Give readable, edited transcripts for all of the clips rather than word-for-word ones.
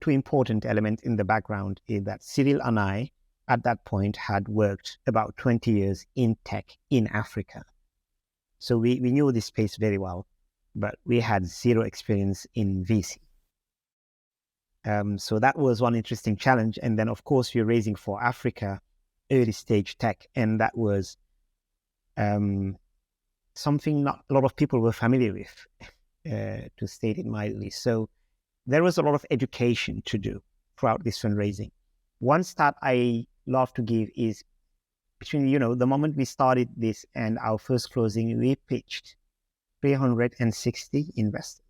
two important elements in the background is that Cyril and I, at that point, had worked about 20 years in tech in Africa. So we knew this space very well, but we had zero experience in VC. So that was one interesting challenge. And then, of course, we're raising for Africa early stage tech. And that was something not a lot of people were familiar with, to state it mildly. So there was a lot of education to do throughout this fundraising. One stat I love to give is between, the moment we started this and our first closing, we pitched 360 investors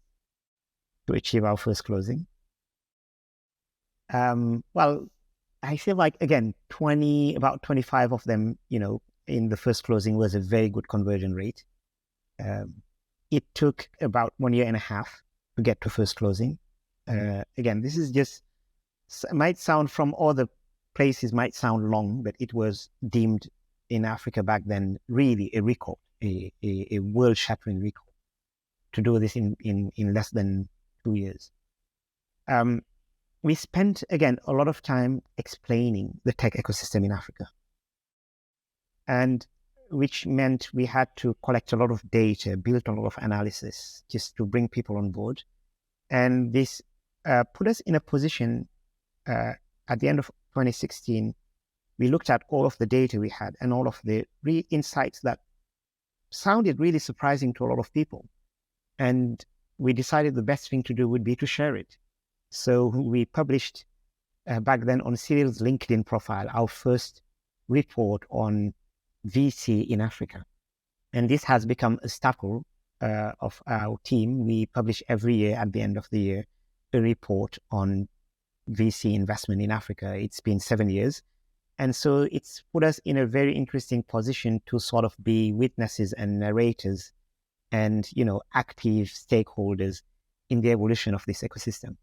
to achieve our first closing. Well, I feel like, again, about 25 of them, in the first closing was a very good conversion rate. It took about 1.5 years to get to first closing. Again, this is just, might sound from other places, might sound long, but it was deemed in Africa back then really a record, a world-shattering record to do this in less than 2 years. We spent, again, a lot of time explaining the tech ecosystem in Africa, and which meant we had to collect a lot of data, build a lot of analysis just to bring people on board. And this put us in a position at the end of 2016, we looked at all of the data we had and all of the insights that sounded really surprising to a lot of people. And we decided the best thing to do would be to share it. So we published back then on Cyril's LinkedIn profile, our first report on VC in Africa. And this has become a staple of our team. We publish every year at the end of the year a report on VC investment in Africa. It's been 7 years. And so it's put us in a very interesting position to sort of be witnesses and narrators and, active stakeholders in the evolution of this ecosystem.